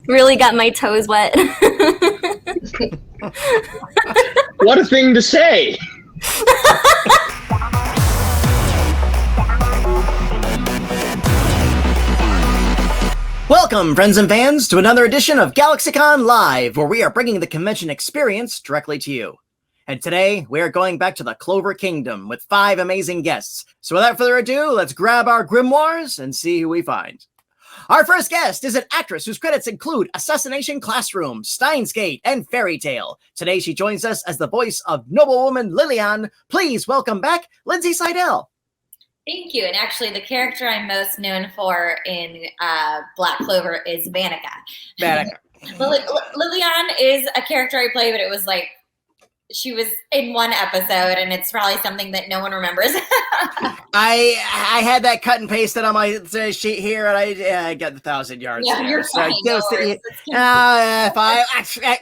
Really got my toes wet. What a thing to say! Welcome, friends and fans, to another edition of GalaxyCon Live, where we are bringing the convention experience directly to you. And today, we are going back to the Clover Kingdom with 5 amazing guests. So without further ado, let's grab our grimoires and see who we find. Our first guest is an actress whose credits include Assassination Classroom, Steins Gate, and Fairy Tale. Today, she joins us as the voice of noblewoman Lillian. Please welcome back Lindsay Seidel. Thank you. And actually, the character I'm most known for in Black Clover is Vanica. Vanica. Lillian is a character I play, but it was like she was in one episode, and it's probably something that no one remembers. I had that cut and pasted on my sheet here, and I got 1,000 yards. Yeah, there. you're fine. No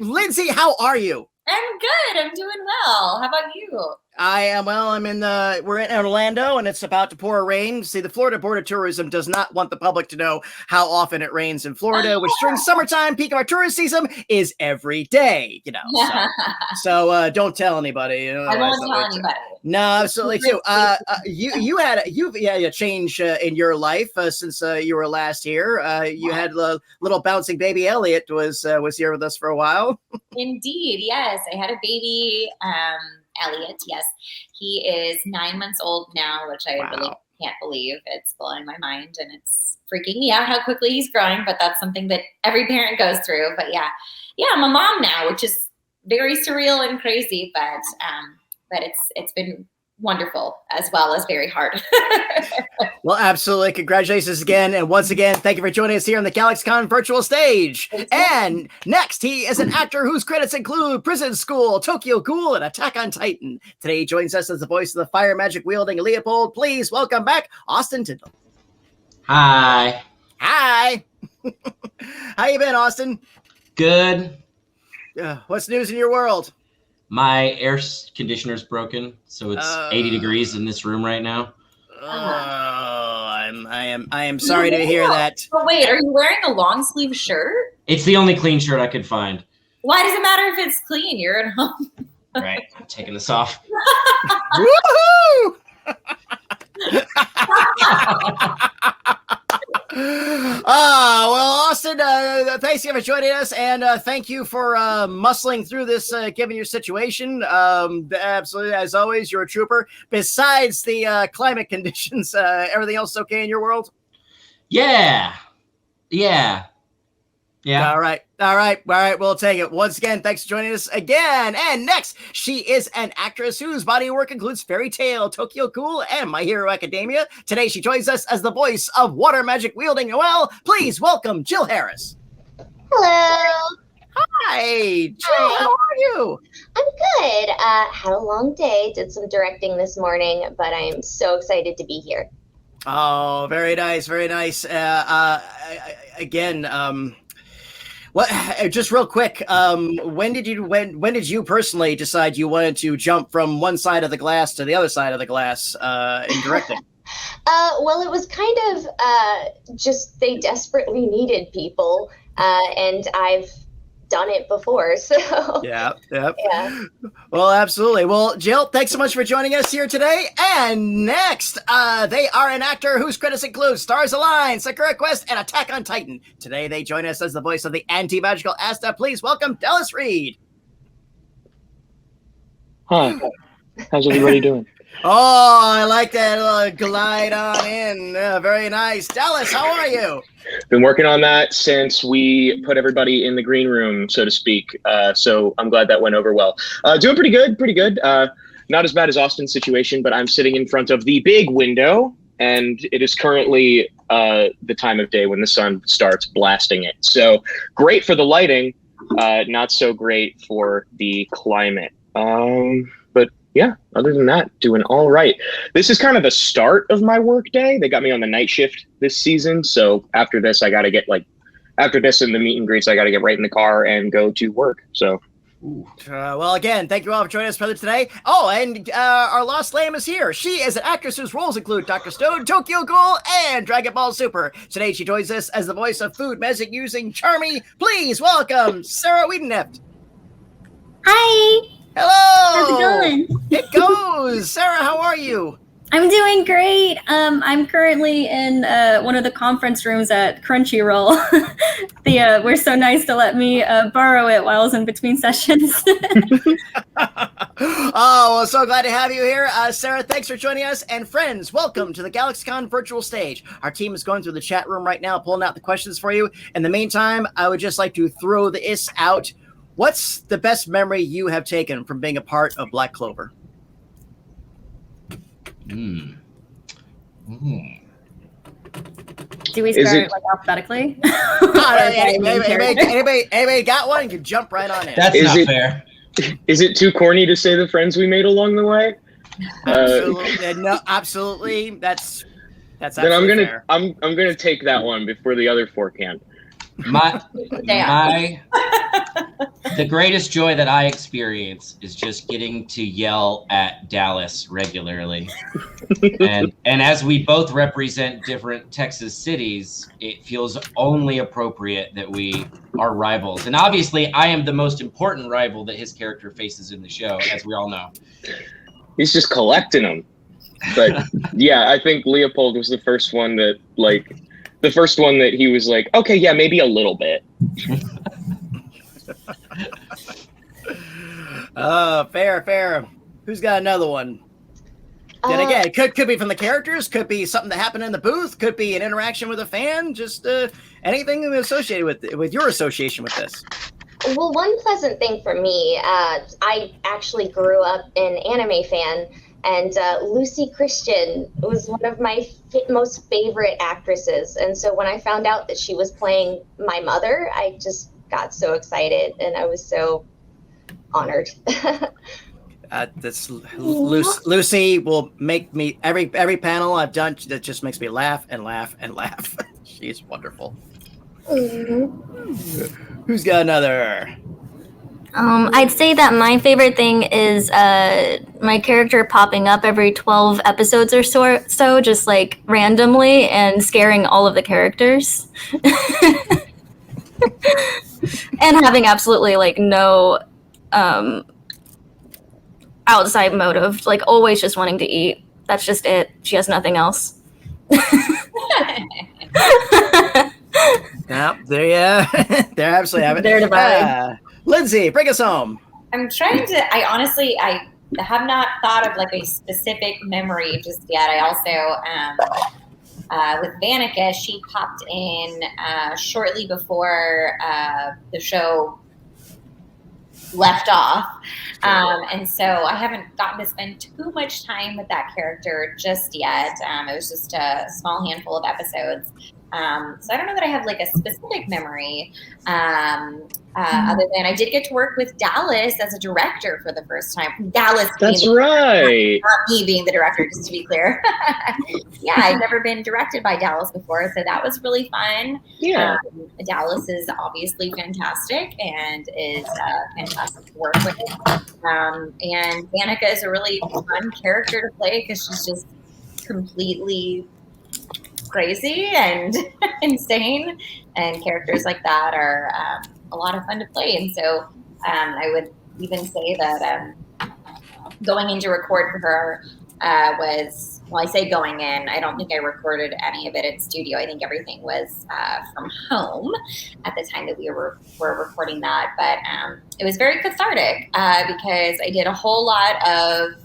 Lindsay, how are you? I'm good. I'm doing well. How about you? I am well. We're in Orlando, and it's about to pour rain. See, the Florida Board of Tourism does not want the public to know how often it rains in Florida, which during summertime, peak of our tourist season, is every day. So don't tell anybody. I won't tell anybody. No, absolutely too. You had a change in your life since you were last here. You had a little bouncing baby Elliot was here with us for a while. Indeed, yes, I had a baby. Elliot, yes. He is 9 months old now, which I really can't believe. It's blowing my mind, and it's freaking me out how quickly he's growing, but that's something that every parent goes through. But yeah, I'm a mom now, which is very surreal and crazy, but it's been wonderful as well as very hard. Well, absolutely. Congratulations again. And once again, thank you for joining us here on the GalaxyCon virtual stage. And next, he is an actor whose credits include Prison School, Tokyo Ghoul, and Attack on Titan. Today, he joins us as the voice of the fire magic wielding Leopold. Please welcome back Austin Tindle. Hi. Hi. How you been, Austin? Good. What's news in your world? My air conditioner's broken, so it's 80 degrees in this room right now. I am sorry to hear that. Oh, wait, are you wearing a long sleeve shirt? It's the only clean shirt I could find. Why does it matter if it's clean? You're at home. Right, I'm taking this off. Woohoo! Well, Austin, thanks again for joining us, and thank you for muscling through this, given your situation. Absolutely, as always, you're a trooper. Besides the climate conditions, everything else okay in your world? Yeah. All right. We'll take it. Once again, thanks for joining us again. And next, she is an actress whose body of work includes Fairy Tale, Tokyo Ghoul, and My Hero Academia. Today, she joins us as the voice of water magic wielding Noelle. Please welcome Jill Harris. Hello. Hi, Jill. How are you? I'm good. Had a long day. Did some directing this morning, but I'm so excited to be here. Oh, very nice. Very nice. What? Just real quick. When did you personally decide you wanted to jump from one side of the glass to the other side of the glass in directing? Well, it was kind of just they desperately needed people, and I've done it before, so yeah. Well, absolutely. Well, Jill, thanks so much for joining us here today. And next, they are an actor whose credits include Stars Align, Sakura Quest, and Attack on Titan. Today, they join us as the voice of the anti-magical Asta. Please welcome Reid. Hi. How's everybody doing? Oh, I like that glide on in. Very nice. Dallas, how are you? Been working on that since we put everybody in the green room, so to speak. So I'm glad that went over well. Doing pretty good. Not as bad as Austin's situation, but I'm sitting in front of the big window, and it is currently the time of day when the sun starts blasting it. So great for the lighting, not so great for the climate. But yeah, other than that, doing all right. This is kind of the start of my work day. They got me on the night shift this season. So after this, I got to get after this and the meet and greets, I got to get right in the car and go to work. So Well, again, thank you all for joining us further today. Oh, and our lost lamb is here. She is an actress whose roles include Dr. Stone, Tokyo Ghoul, and Dragon Ball Super. Today, she joins us as the voice of food magic using Charmy. Please welcome Sarah Wiedenheft. Hi. Hello. How's it going? It goes. Sarah, how are you? I'm doing great. I'm currently in one of the conference rooms at Crunchyroll. They were so nice to let me borrow it while I was in between sessions. Oh, well, so glad to have you here. Sarah, thanks for joining us. And friends, welcome to the GalaxyCon virtual stage. Our team is going through the chat room right now, pulling out the questions for you. In the meantime, I would just like to throw this out. What's the best memory you have taken from being a part of Black Clover? Do we start like alphabetically? Anybody got one? You can jump right on in. That's not fair. Is it too corny to say the friends we made along the way? Absolutely. No, absolutely. That's then I'm gonna fair. I'm gonna take that one before the other four can. The greatest joy that I experience is just getting to yell at Dallas regularly. and as we both represent different Texas cities, it feels only appropriate that we are rivals. And obviously, I am the most important rival that his character faces in the show, as we all know. He's just collecting them. But yeah, I think Leopold was the first one that he was like, okay, yeah, maybe a little bit. Fair. Who's got another one? Then again, could be from the characters, could be something that happened in the booth, could be an interaction with a fan, just anything associated with your association with this. Well, one pleasant thing for me, I actually grew up an anime fan, and Lucy Christian was one of my most favorite actresses. And so when I found out that she was playing my mother, I just got so excited, and I was so honored. Lucy will make me every panel I've done that just makes me laugh and laugh and laugh. She's wonderful. Who's got another? I'd say that my favorite thing is my character popping up every 12 episodes or so, just like randomly and scaring all of the characters. And having absolutely like no outside motive, like always just wanting to eat. That's just it. She has nothing else. Yeah, they're absolutely have it. They're the vibe. Lindsay, bring us home. I'm trying to, I have not thought of like a specific memory just yet. I also, with Vanica, she popped in shortly before the show left off. And so I haven't gotten to spend too much time with that character just yet. It was just a small handful of episodes. So I don't know that I have like a specific memory, other than I did get to work with Dallas as a director for the first time. Dallas, that's right. Not me being the director, just to be clear. Yeah, I've never been directed by Dallas before, so that was really fun. Yeah, Dallas is obviously fantastic and is fantastic to work with. And Vanica is a really fun character to play because she's just completely crazy and insane, and characters like that are a lot of fun to play. And so I would even say that going in to record for her was, well, I say going in, I don't think I recorded any of it in studio. I think everything was from home at the time that we were recording that. But it was very cathartic because I did a whole lot of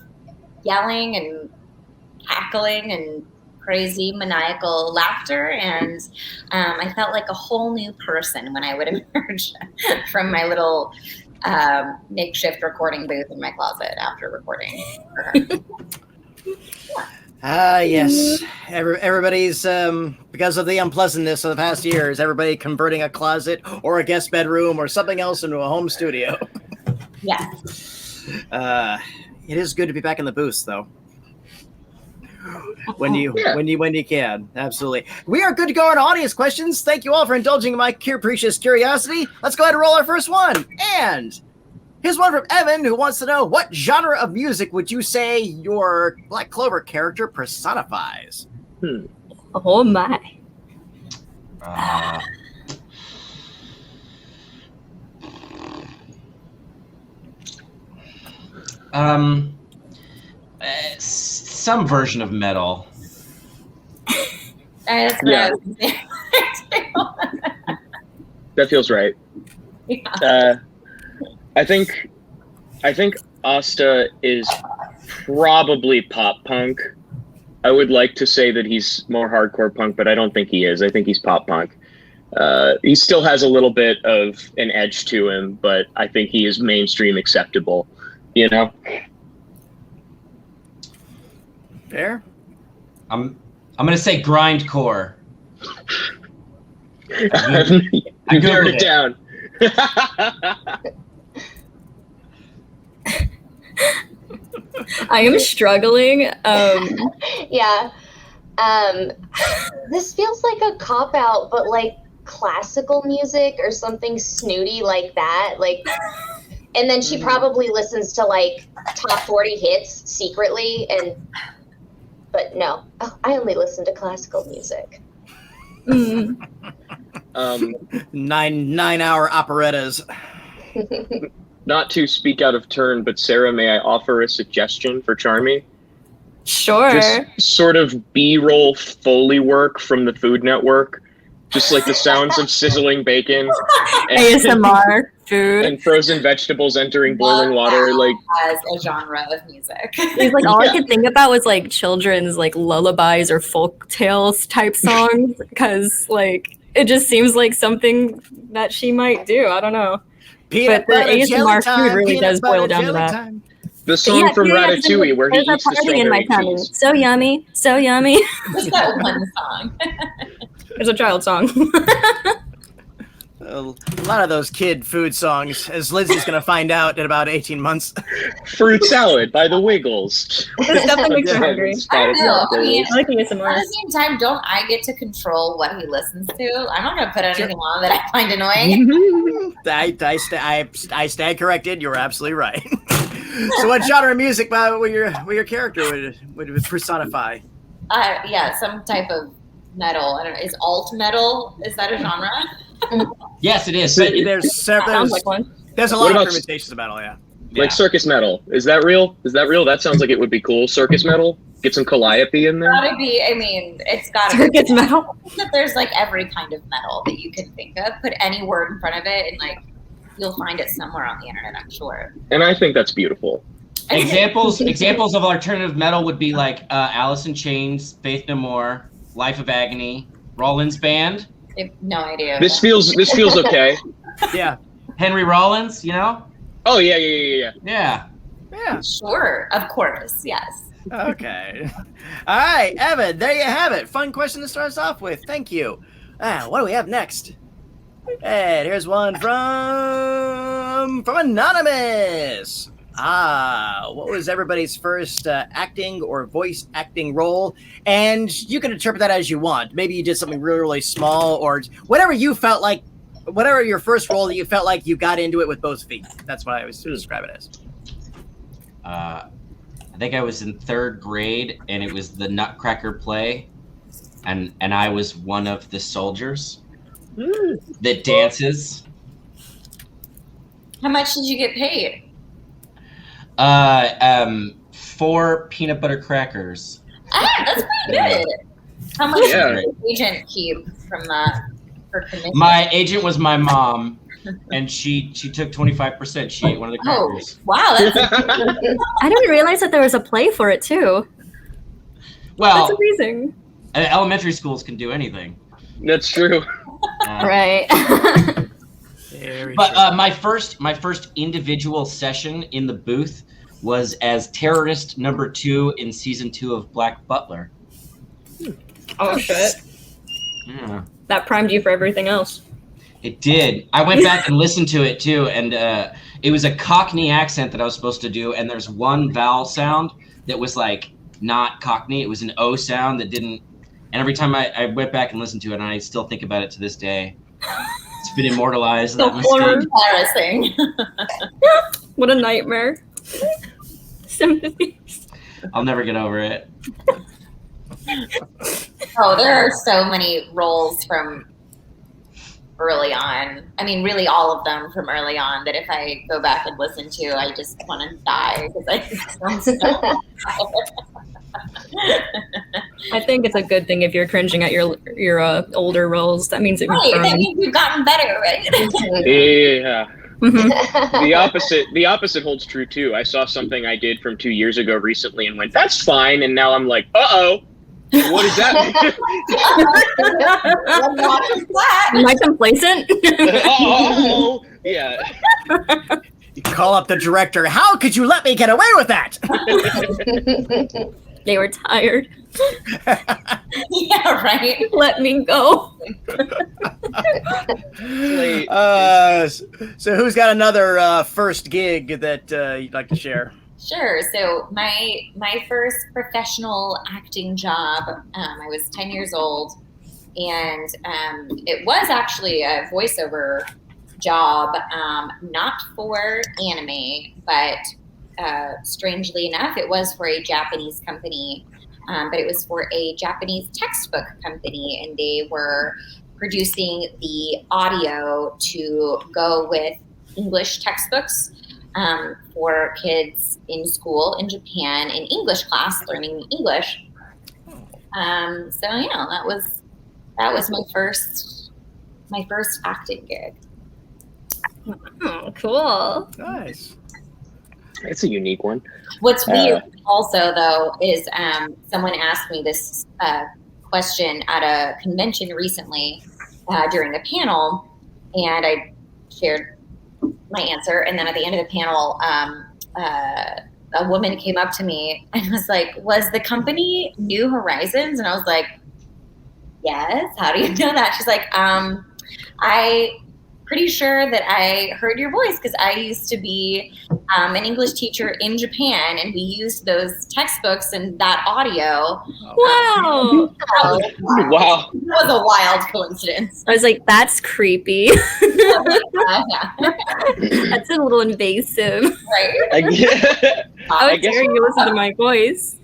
yelling and cackling and crazy maniacal laughter, and I felt like a whole new person when I would emerge from my little makeshift recording booth in my closet after recording for her. Yes. Everybody's, because of the unpleasantness of the past years, everybody converting a closet or a guest bedroom or something else into a home studio. Yes. It is good to be back in the booth, though. When you can. Absolutely. We are good to go on audience questions. Thank you all for indulging in my capricious curiosity. Let's go ahead and roll our first one. And Here's one from Evan who wants to know, what genre of music would you say your Black Clover character personifies? Oh my. Some version of metal. That's Yeah. That feels right. Yeah. I think Asta is probably pop punk. I would like to say that he's more hardcore punk, but I don't think he is. I think he's pop punk. He still has a little bit of an edge to him, but I think he is mainstream acceptable, you know? Fair. I'm gonna say grindcore. You narrowed it down. I am struggling. Yeah. This feels like a cop out, but like classical music or something snooty like that. Like, and then she probably listens to like top 40 hits secretly. But no, I only listen to classical music. 9-hour operettas. Not to speak out of turn, but Sarah, may I offer a suggestion for Charmy? Sure. Just sort of B-roll Foley work from the Food Network. Just like the sounds of sizzling bacon. ASMR food. And frozen vegetables entering boiling water. Like, as a genre of music. It's like all I could think about was like children's like lullabies or folk tales type songs, because like it just seems like something that she might do. I don't know. Peanut But the butter jelly ASMR time, food really peanut does boil butter down to jelly that. time. the song from yeah, Ratatouille where he there's a eats the party in my strawberry tummy. cheese. So yummy, so yummy. Just that one song. There's a child song. A lot of those kid food songs, as Lindsay's going to find out in about 18 months. Fruit Salad by the Wiggles. This definitely makes me hungry. I don't know. I mean, I like at ASMR. the same time, don't I get to control what he listens to? I'm not going to put anything on that I find annoying. I stand corrected. You're absolutely right. So, what genre of music would your character would personify? Yeah, some type of metal. I don't know. Is alt metal? Is that a genre? Yes, it is. There's Sounds like one. there's a What lot of about- permutations of metal. Yeah. Like circus metal. Is that real? That sounds like it would be cool. Circus metal? Get some Calliope in there? Gotta be. I mean, it's gotta be. Circus metal. I think that there's like every kind of metal that you can think of. Put any word in front of it, and like you'll find it somewhere on the internet. I'm sure. And I think that's beautiful. Examples of alternative metal would be like Alice in Chains, Faith No More, Life of Agony, Rollins Band, I have no idea. This feels okay. Yeah. Henry Rollins, you know? Oh yeah. Yeah. Yeah. Sure, of course, yes. Okay. All right, Evan, there you have it. Fun question to start us off with. Thank you. What do we have next? And here's one from Anonymous. What was everybody's first acting or voice acting role? And you can interpret that as you want. Maybe you did something really, really small, or whatever you felt like, whatever your first role that you felt like you got into it with both feet. That's what I was describe it as. I think I was in 3rd grade, and it was the Nutcracker play, and I was one of the soldiers that dances. How much did you get paid? 4 peanut butter crackers. That's pretty good. How much Yeah. did the agent keep from that for commission? My agent was my mom, and she took 25%. She ate one of the Oh, crackers. wow, that's I didn't realize that there was a play for it too. Well, That's amazing. elementary schools can do anything. That's true. Right. But my first individual session in the booth was as terrorist number 2 in season 2 of Black Butler. Oh shit. Yeah. That primed you for everything else. It did. I went back and listened to it too, and it was a Cockney accent that I was supposed to do, and there's one vowel sound that was like not Cockney. It was an O sound that didn't. And every time I went back and listened to it, and I still think about it to this day. It's been immortalized. So That mistake. embarrassing. What a nightmare. Sympathies. I'll never get over it. Oh, there are so many roles from early on. I mean, really all of them from early on that if I go back and listen to, I just want to die because I just don't. I think it's a good thing if you're cringing at your older roles. That means it was Right, that fun. means you've gotten better, right? Yeah. Mhm. The opposite holds true too. I saw something I did from 2 years ago recently and went, "That's fine," and now I'm like, "Uh-oh, what does that mean?" What is that? Am I complacent? Oh, yeah. You call up the director. How could you let me get away with that? They were tired. Yeah, right. Let me go. So who's got another first gig that you'd like to share? Sure. So my first professional acting job, I was 10 years old, and it was actually a voiceover job, not for anime, but strangely enough, it was for a Japanese company, but it was for a Japanese textbook company, and they were producing the audio to go with English textbooks for kids in school in Japan in English class learning English. So yeah, that was my first acting gig. Oh, cool. Nice. It's a unique one. What's weird also though is someone asked me this question at a convention recently during a panel, and I shared my answer, and then at the end of the panel a woman came up to me and was like, "Was the company New Horizons?" And I was like, "Yes, how do you know that?" She's like, I pretty sure that I heard your voice because I used to be an English teacher in Japan, and we used those textbooks and that audio." Wow. Wow. It was a wild coincidence. I was like, that's creepy. Yeah, That's a little invasive. right. How I guess- dare you listen to my voice?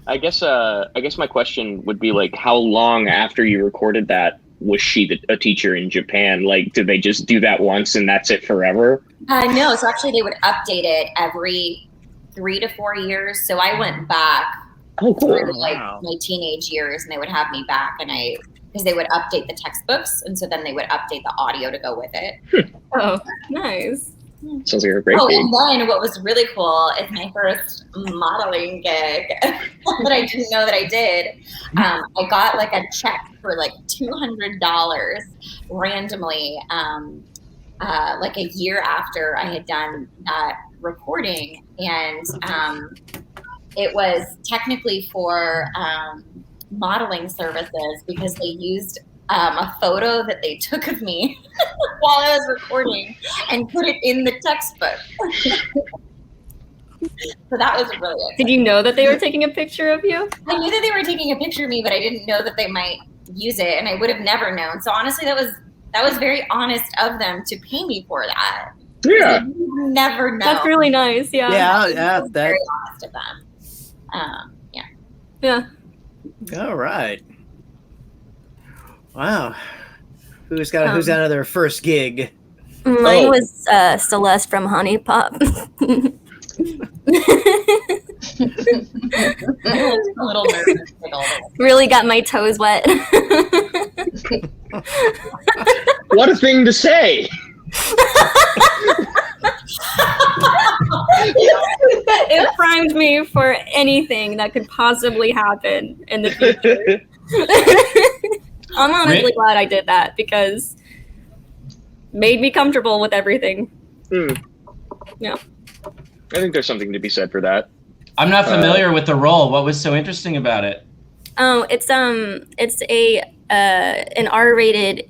I guess my question would be like, how long after you recorded that was she a teacher in Japan? Like, did they just do that once and that's it forever? No, so actually they would update it every 3 to 4 years. So I went back Oh, cool. through like Wow. my teenage years, and they would have me back, and because they would update the textbooks, and so then they would update the audio to go with it. Oh, nice. Sounds like a great Oh, gig. and then what was really cool is my first modeling gig that I didn't know that I did. I got like a check for like $200 randomly, like a year after I had done that recording, and it was technically for modeling services because they used a photo that they took of me while I was recording and put it in the textbook. So that was really Did you know that they were taking a picture of you? I knew that they were taking a picture of me, but I didn't know that they might use it, and I would have never known. So honestly, that was very honest of them to pay me for that. Yeah. You never know. That's really nice. Yeah. Yeah, Very that. honest of them. Yeah. Yeah. All right. Wow. Who's got another first gig? Mine Oh. was Celeste from Honey Pop. I was a little nervous. Like, all this. Really got my toes wet. What a thing to say. It primed me for anything that could possibly happen in the future. I'm honestly glad I did that because made me comfortable with everything. Yeah. I think there's something to be said for that. I'm not familiar with the role. What was so interesting about it? Oh, it's a an R-rated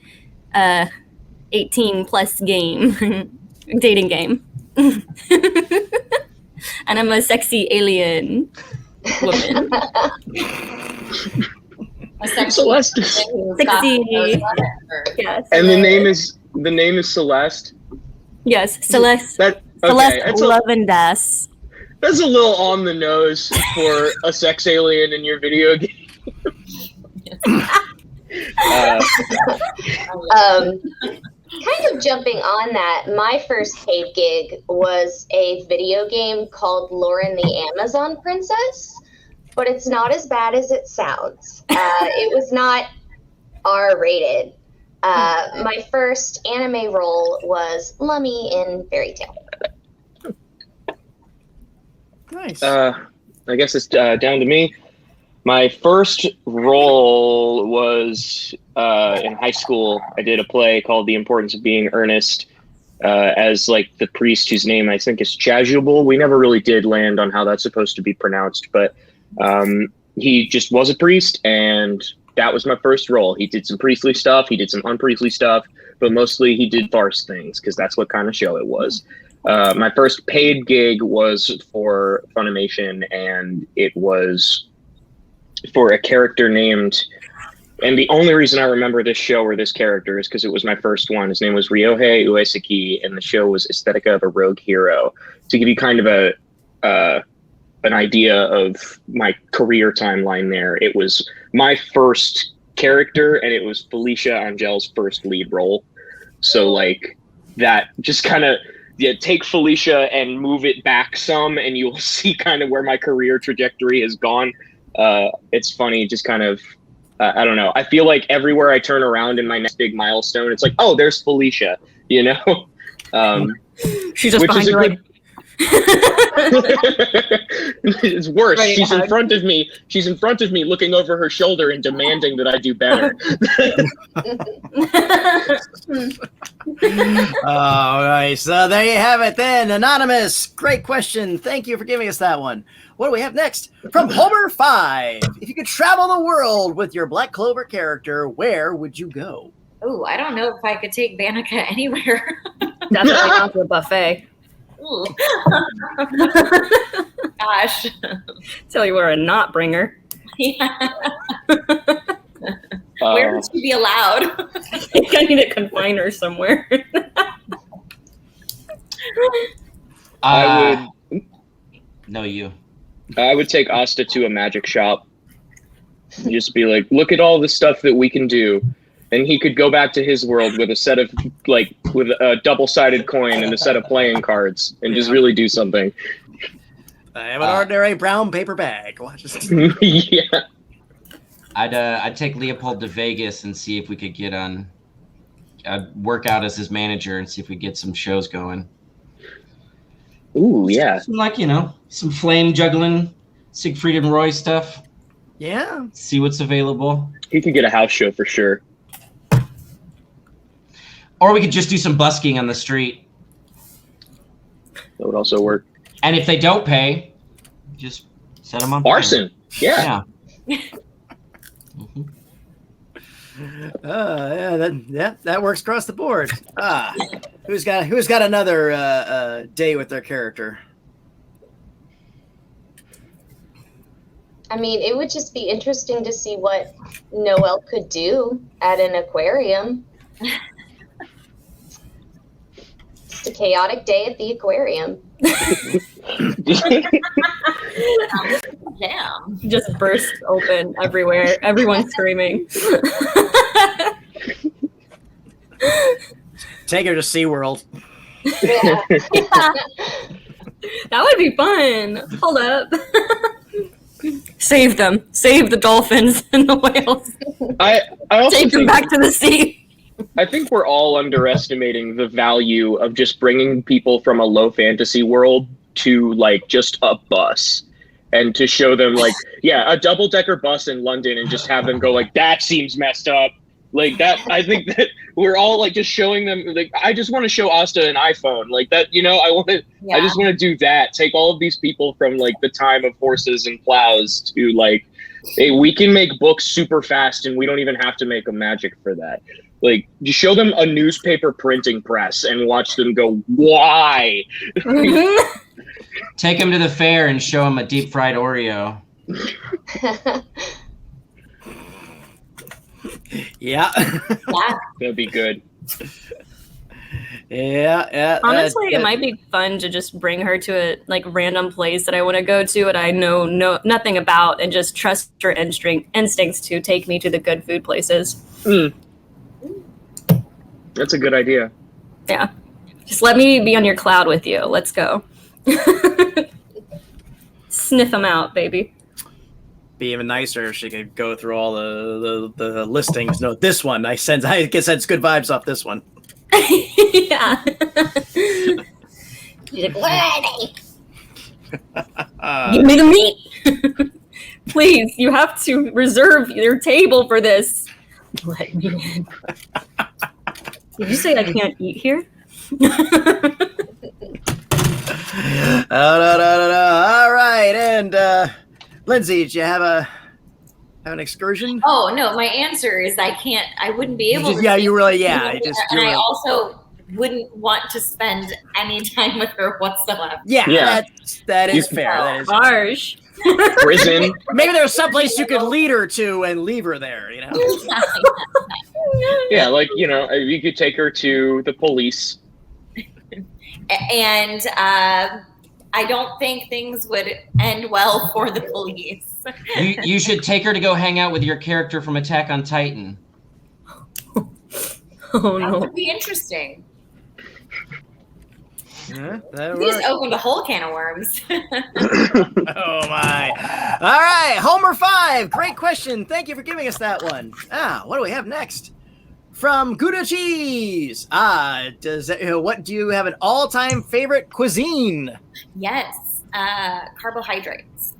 18+ game, dating game. And I'm a sexy alien woman. A sexy Celeste. woman who got Sexy. those letters. Yes. And the name is Celeste. Yes, Celeste. Okay, Celeste that's Lovendas. that's a little on the nose for a sex alien in your video game. Kind of jumping on that, my first paid gig was a video game called Lauren the Amazon Princess, but it's not as bad as it sounds. It was not R-rated. My first anime role was Lummy in Fairy Tail. Nice. I guess it's down to me. My first role was in high school. I did a play called The Importance of Being Earnest as like the priest whose name I think is Chasuble. We never really did land on how that's supposed to be pronounced, but he just was a priest, and that was my first role. He did some priestly stuff, he did some unpriestly stuff, but mostly he did farce things because that's what kind of show it was. My first paid gig was for Funimation, and it was for a character named, and the only reason I remember this show or this character is because it was my first one. His name was Ryohei Uesaki, and the show was Aesthetica of a Rogue Hero. To give you kind of an idea of my career timeline there, it was my first character, and it was Felicia Angel's first lead role. So like that, just kind of, yeah, take Felicia and move it back some, and you'll see kind of where my career trajectory has gone. It's funny, just kind of, I don't know. I feel like everywhere I turn around in my next big milestone, it's like, oh, there's Felicia, you know? She's just behind you, like... It's worse. Ready She's in front of me. She's in front of me, looking over her shoulder and demanding that I do better. All right, so there you have it then. Anonymous, great question. Thank you for giving us that one. What do we have next? From Homer5. If you could travel the world with your Black Clover character, where would you go? Oh, I don't know if I could take Vanica anywhere. Definitely not to a buffet. Ooh. Gosh. Tell you we're a not bringer. Yeah. Where would she be allowed? I think I need to confine her somewhere. I would take Asta to a magic shop. Just be like, look at all the stuff that we can do. And he could go back to his world with a set of, like, with a double-sided coin and a set of playing cards and just really do something. I have an ordinary brown paper bag. Watch this. Yeah. I'd take Leopold to Vegas and see if we could get on, work out as his manager and see if we get some shows going. Ooh, yeah. Some, like, you know, some flame juggling, Siegfried and Roy stuff. Yeah. See what's available. He could get a house show for sure. Or we could just do some busking on the street. That would also work. And if they don't pay, just set them on fire. Arson. Yeah. Mm-hmm. That works across the board. Who's got another day with their character? I mean, it would just be interesting to see what Noelle could do at an aquarium. Just a chaotic day at the aquarium. Damn. Just burst open everywhere. Everyone's screaming. Take her to SeaWorld. Yeah. That would be fun. Hold up. Save them. Save the dolphins and the whales. I also Take them think, back to the sea. I think we're all underestimating the value of just bringing people from a low fantasy world to, like, just a bus. And to show them, like, yeah, a double-decker bus in London, and just have them go, like, that seems messed up. Like, that, I think that we're all, like, just showing them, like, I just want to show Asta an iPhone. Like, that, you know, I just want to do that. Take all of these people from, like, the time of horses and plows to, like, hey, we can make books super fast, and we don't even have to make a magic for that. Like, just show them a newspaper printing press and watch them go, why? Take him to the fair and show him a deep fried Oreo. Yeah. Yeah. That'd be good. Yeah. Honestly, it might be fun to just bring her to a random place that I want to go to and I know nothing about, and just trust her instincts to take me to the good food places. That's a good idea. Yeah. Just let me be on your cloud with you. Let's go. Sniff them out, baby. Be even nicer if she could go through all the listings. No, this one I get sense good vibes off this one. Yeah. She's like, where are they? Give me the meat. Please, you have to reserve your table for this. Let me in. Did you say I can't eat here? All right, and Lindsay, did you have an excursion? Oh no, my answer is I can't. I wouldn't be able to. And I also wouldn't want to spend any time with her whatsoever. Yeah. That is fair. That is harsh. Prison. Maybe there's someplace you could lead her to and leave her there, you know? Yeah, you could take her to the police. And I don't think things would end well for the police. You should take her to go hang out with your character from Attack on Titan. Oh That no. would be interesting. Yeah, that We just works. opened a whole can of worms. Oh my. All right, Homer 5. Great question. Thank you for giving us that one. What do we have next? From Gouda Cheese. What do you have an all-time favorite cuisine? Yes, carbohydrates.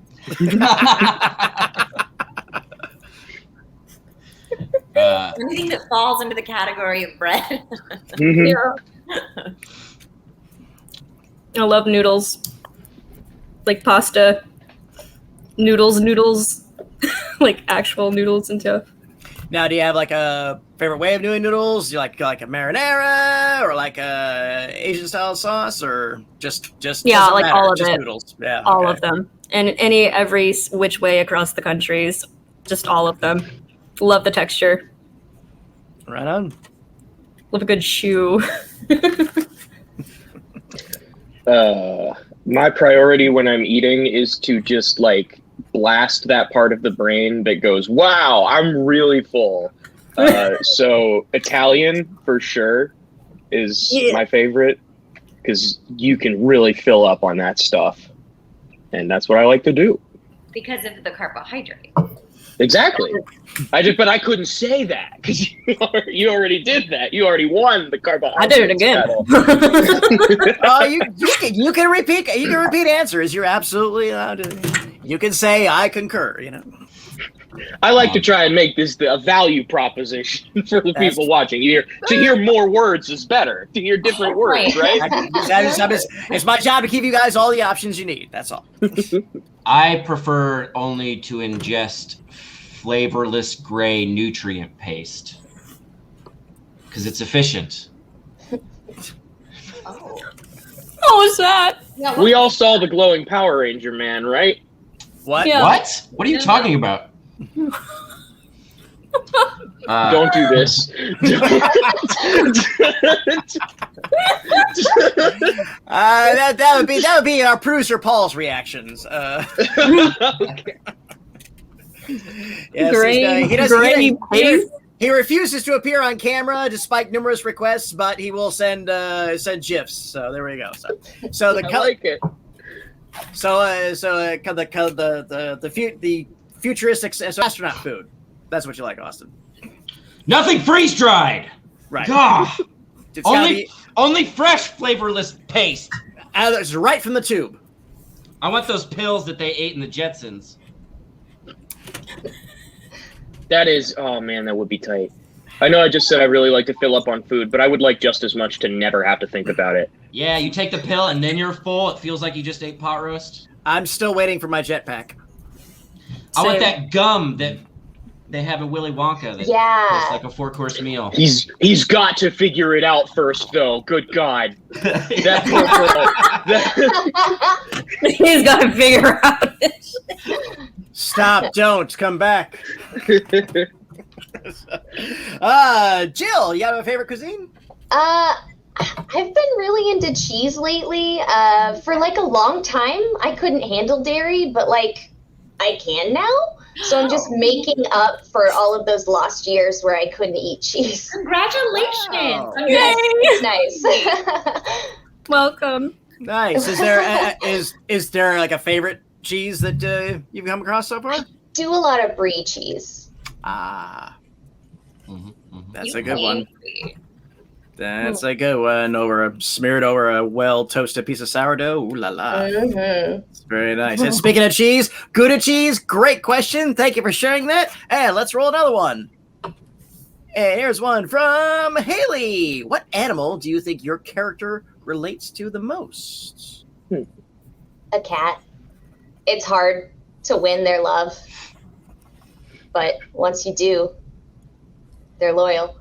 Anything that falls into the category of bread. Mhm. I love noodles. Like pasta. Noodles. Like actual noodles and stuff. Now, do you have like a favorite way of doing noodles? Do you like a marinara or like a Asian style sauce, or just Yeah, doesn't like matter, all of just it. noodles? Yeah, All okay. of them. And every which way across the countries. Just all of them. Love the texture. Right on. Love a good shoe. My priority when I'm eating is to just blast that part of the brain that goes, wow, I'm really full. So Italian for sure is my favorite, because you can really fill up on that stuff. And that's what I like to do. Because of the carbohydrate. Exactly. But I couldn't say that because you already did that. You already won the carbohydrates. I did it again. You can repeat. You can repeat answers. You're absolutely allowed to. You can say I concur. You know. I like to try and make this a value proposition for the people watching. To hear more words is better. To hear different words, right? It's my job to give you guys all the options you need. That's all. I prefer only to ingest flavorless gray nutrient paste because it's efficient. What was that? We all saw the glowing Power Ranger man, right? What? Yeah. What? What are you talking about? Don't do this. That would be our producer Paul's reactions. Yes, he refuses to appear on camera despite numerous requests, but he will send gifs. So there we go. So the I like it. the futuristic astronaut food. That's what you like, Austin. Nothing freeze dried. Right. God. It's gotta Only fresh flavorless paste. it's right from the tube. I want those pills that they ate in the Jetsons. That is, oh man, that would be tight. I know I just said I really like to fill up on food, but I would like just as much to never have to think about it. Yeah, you take the pill and then you're full. It feels like you just ate pot roast. I'm still waiting for my jetpack. I want that gum that they have at Willy Wonka. That's like a 4-course meal. He's got to figure it out first, though. Good God. That poor girl. He's got to figure out. Stop! Don't come back. Jill, you have a favorite cuisine? I I've been really into cheese lately. For like a long time, I couldn't handle dairy, but like I can now. So I'm just making up for all of those lost years where I couldn't eat cheese. Congratulations! Wow. It's nice. Welcome. Nice. Is there like a favorite cheese that you've come across so far? Do a lot of brie cheese. Ah, that's You a good one. angry. That's a good one. Smeared over a well-toasted piece of sourdough. Ooh la la. Mm-hmm. It's very nice. And speaking of cheese, Gouda cheese, great question. Thank you for sharing that. And let's roll another one. And here's one from Haley. What animal do you think your character relates to the most? A cat. It's hard to win their love, but once you do, they're loyal.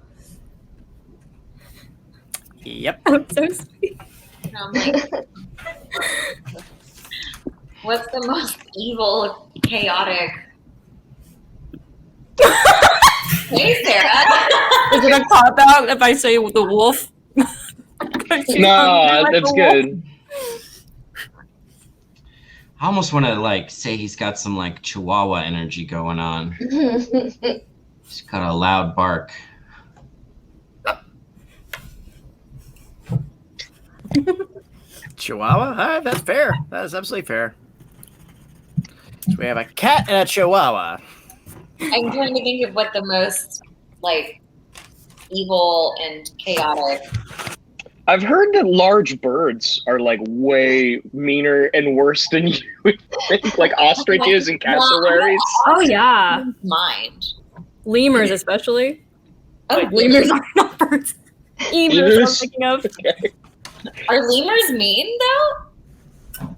Yep. I'm so sweet. And I'm like, what's the most evil, chaotic? Hey, Sarah. Is it a cop out if I say the wolf? No, that's good. I almost want to like say he's got some like Chihuahua energy going on. He's got a loud bark. Chihuahua? All right, that's fair. That is absolutely fair. So we have a cat and a Chihuahua. I'm trying to think of what the most like evil and chaotic. I've heard that large birds are like way meaner and worse than you would think, like ostriches and cassowaries. Oh yeah, Mind. lemurs especially. Oh, Like lemurs are not birds. Emus I'm Emus? thinking of. Are lemurs mean though?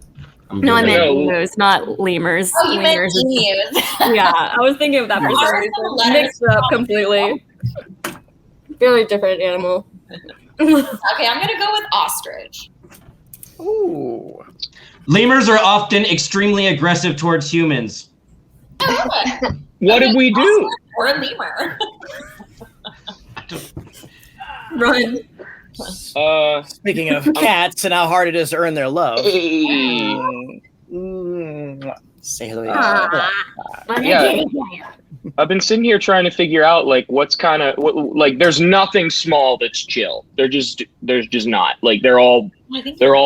No, I meant No. emus, not lemurs. Oh, you meant Lemurs is- emus. Yeah, I was thinking of that for some Ours reason. have letters. Mixed up completely. Very different animal. Okay, I'm gonna go with ostrich. Ooh. Lemurs are often extremely aggressive towards humans. What did we do? Or a lemur. Run. Speaking of cats and how hard it is to earn their love. Hey. Say hello. Yeah. I've been sitting here trying to figure out like what's kind of like. There's nothing small that's chill. There's just not like they're all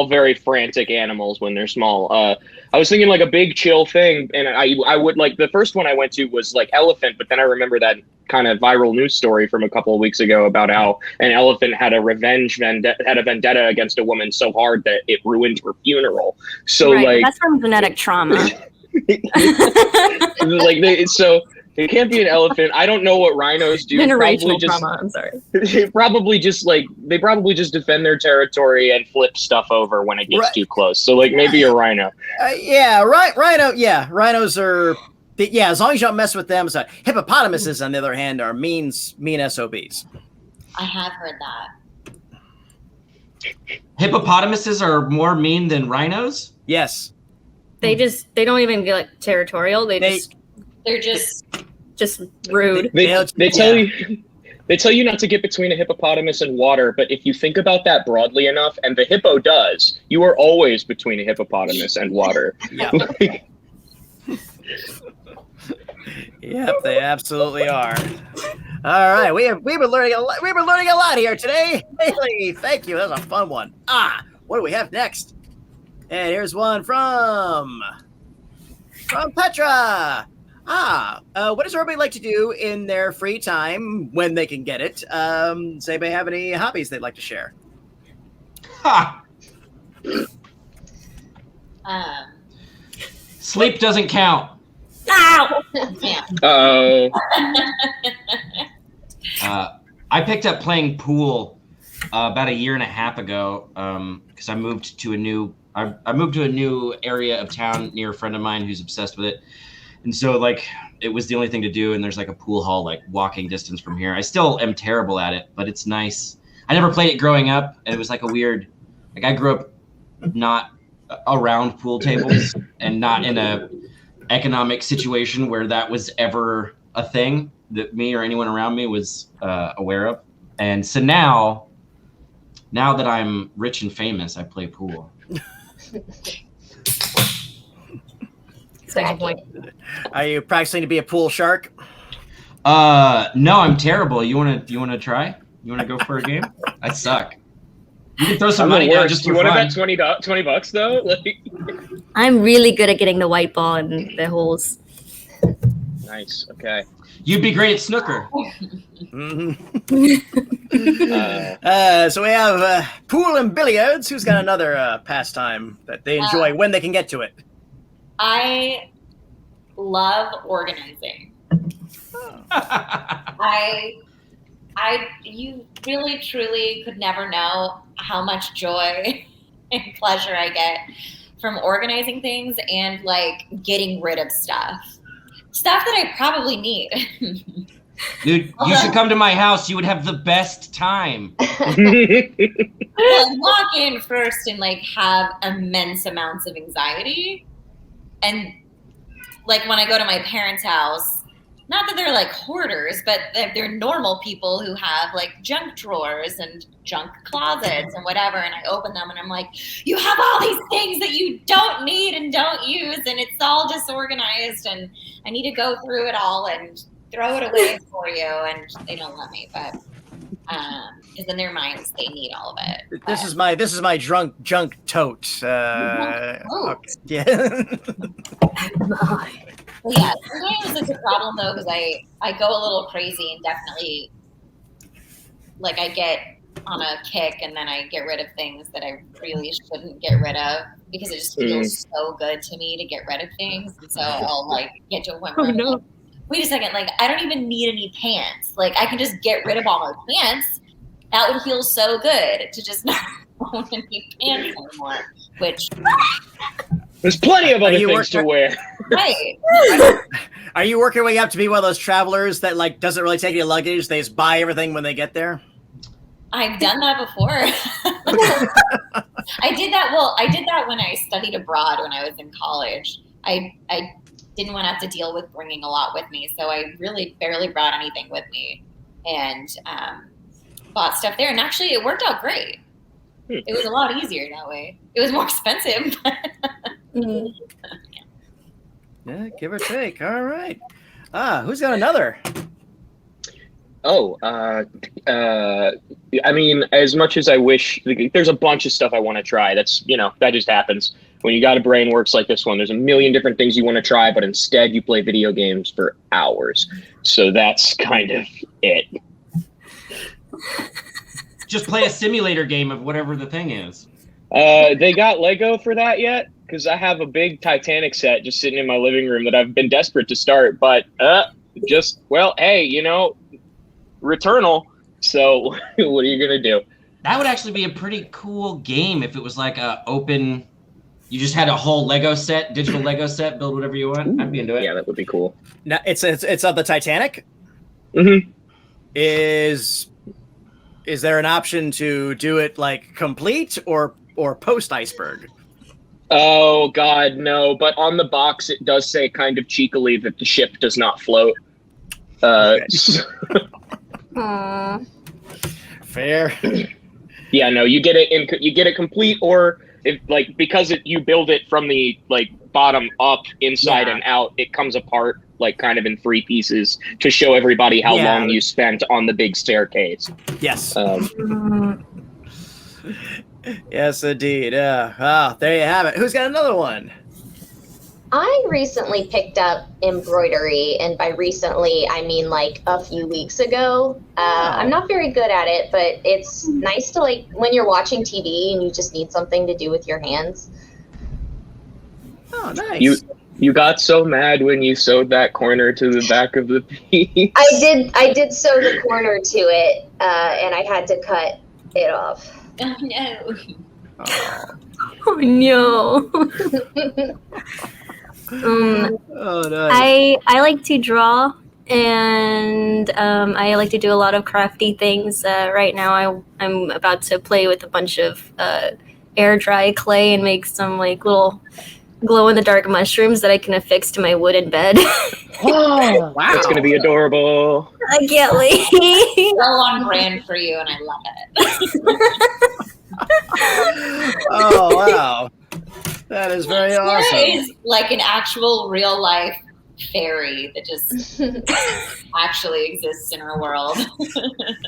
very frantic animals when they're small. I was thinking like a big chill thing, and I would like the first one I went to was like elephant, but then I remember that kind of viral news story from a couple of weeks ago about how an elephant had a vendetta against a woman so hard that it ruined her funeral. So Right, like that's from genetic trauma. so it can't be an elephant. I don't know what rhinos do. Generational trauma. I'm sorry. They probably just defend their territory and flip stuff over when it gets Right. too close. So like maybe a rhino. Rhino. Yeah, rhinos are. Yeah, as long as you don't mess with them. So hippopotamuses, on the other hand, are mean SOBs. I have heard that. Hippopotamuses are more mean than rhinos? Yes. They don't even get like territorial. They're just rude. They tell you not to get between a hippopotamus and water, but if you think about that broadly enough, and the hippo does, you are always between a hippopotamus and water. Yeah. Yep, they absolutely are. All right, we've been learning a lot. We've been learning a lot here today. Haley, thank you. That was a fun one. What do we have next? And here's one from Petra. What does everybody like to do in their free time when they can get it? Does anybody have any hobbies they'd like to share? Ha! Sleep doesn't count. Ow! Yeah. Oh. I picked up playing pool about a year and a half ago because I moved to a new area of town near a friend of mine who's obsessed with it. And so like it was the only thing to do, and there's like a pool hall like walking distance from here. I still am terrible at it, but it's nice. I never played it growing up, and it was like a weird, like I grew up not around pool tables and not in a economic situation where that was ever a thing that me or anyone around me was aware of. And so now now that I'm rich and famous, I play pool. Second point. Are you practicing to be a pool shark? No, I'm terrible. You wanna try? You wanna go for a game? I suck. You can throw some money down just for you want to fun. bet $20 though? Like... I'm really good at getting the white ball in the holes. Nice. Okay. You'd be great at snooker. So we have pool and billiards. Who's got another pastime that they enjoy when they can get to it? I love organizing. You really truly could never know how much joy and pleasure I get from organizing things and like getting rid of stuff that I probably need. Dude, you should come to my house. You would have the best time. Well, walk in first and like have immense amounts of anxiety. And like when I go to my parents' house, not that they're like hoarders, but they're normal people who have like junk drawers and junk closets and whatever. And I open them and I'm like, you have all these things that you don't need and don't use. And it's all disorganized and I need to go through it all and throw it away for you. And they don't let me, but because in their minds, they need all of it. But This is my junk tote. Okay. Yeah. well, yeah, sometimes it's a problem though because I go a little crazy and definitely like I get on a kick and then I get rid of things that I really shouldn't get rid of because it just feels so good to me to get rid of things. And so I'll like get to a point where I'm like, wait a second, like I don't even need any pants. Like I can just get rid of all my pants. That would feel so good to just not own any pants anymore. Which there's plenty of other things to wear. Right. Are you working your way up to be one of those travelers that like doesn't really take any luggage? They just buy everything when they get there? I've done that before. I did that when I studied abroad when I was in college. I didn't want to have to deal with bringing a lot with me, so I really barely brought anything with me and bought stuff there. And actually, it worked out great. It was a lot easier that way. It was more expensive. Yeah, give or take. All right. Who's got another? I mean, as much as I wish, there's a bunch of stuff I want to try. That's, that just happens. When you got a brain works like this one, there's a million different things you want to try, but instead you play video games for hours. So that's kind of it. Just play a simulator game of whatever the thing is. They got Lego for that yet? Because I have a big Titanic set just sitting in my living room that I've been desperate to start, but hey, Returnal. So what are you gonna do? That would actually be a pretty cool game if it was like a open. You just had a whole Lego set, digital Lego set, build whatever you want. I'd be into it. Yeah, that would be cool. Now it's of the Titanic. Mm-hmm. Is there an option to do it like complete or post iceberg? Oh God, no! But on the box, it does say kind of cheekily that the ship does not float. Fair. Yeah, no, you get it complete, or if because you build it from the bottom up, inside and out, it comes apart kind of in 3 pieces to show everybody how long you spent on the big staircase. Yes. Yes, indeed. There you have it. Who's got another one? I recently picked up embroidery, and by recently, I mean like a few weeks ago. I'm not very good at it, but it's nice to when you're watching TV and you just need something to do with your hands. Oh, nice. You got so mad when you sewed that corner to the back of the piece. I did sew the corner to it, and I had to cut it off. Oh no. Oh no. Nice. I like to draw, and I like to do a lot of crafty things. Right now, I'm about to play with a bunch of air dry clay and make some little glow in the dark mushrooms that I can affix to my wooden bed. Oh, wow! It's gonna be adorable. I can't wait. So on brand for you, and I love it. Oh, wow. That is very Sarah awesome. is like an actual real life fairy that just actually exists in our world.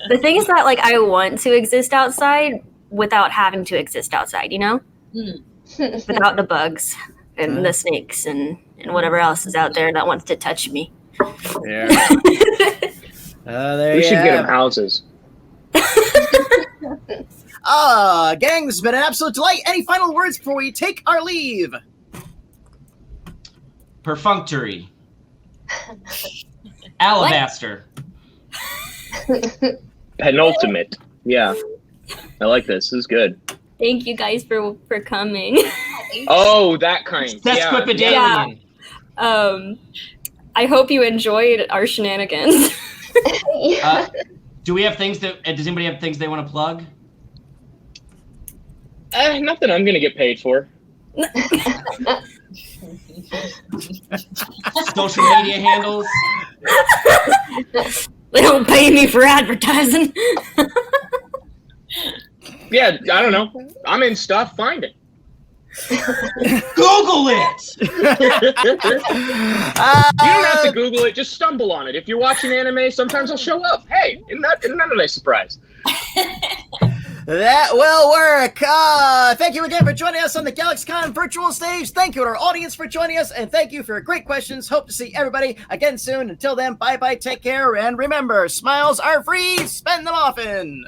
The thing is that like I want to exist outside without having to exist outside, you know? Without the bugs and the snakes and whatever else is out there that wants to touch me. Yeah. There We you should get them have it. houses. Gang, this has been an absolute delight. Any final words before we take our leave? Perfunctory. Alabaster. Penultimate. Yeah. I like this. This is good. Thank you guys for coming. Oh, that kind. Sesquipedalian. I hope you enjoyed our shenanigans. Do we have things that? Does anybody have things they want to plug? Nothing I'm going to get paid for. Social media handles. They don't pay me for advertising. Yeah, I don't know. I'm in stuff. Find it. Google it. You don't have to Google it. Just stumble on it. If you're watching anime, sometimes I'll show up. Hey, isn't that a nice surprise? That will work. Thank you again for joining us on the GalaxyCon virtual stage. Thank you to our audience for joining us, and thank you for your great questions. Hope to see everybody again soon. Until then, bye-bye, take care, and remember, smiles are free. Spend them often.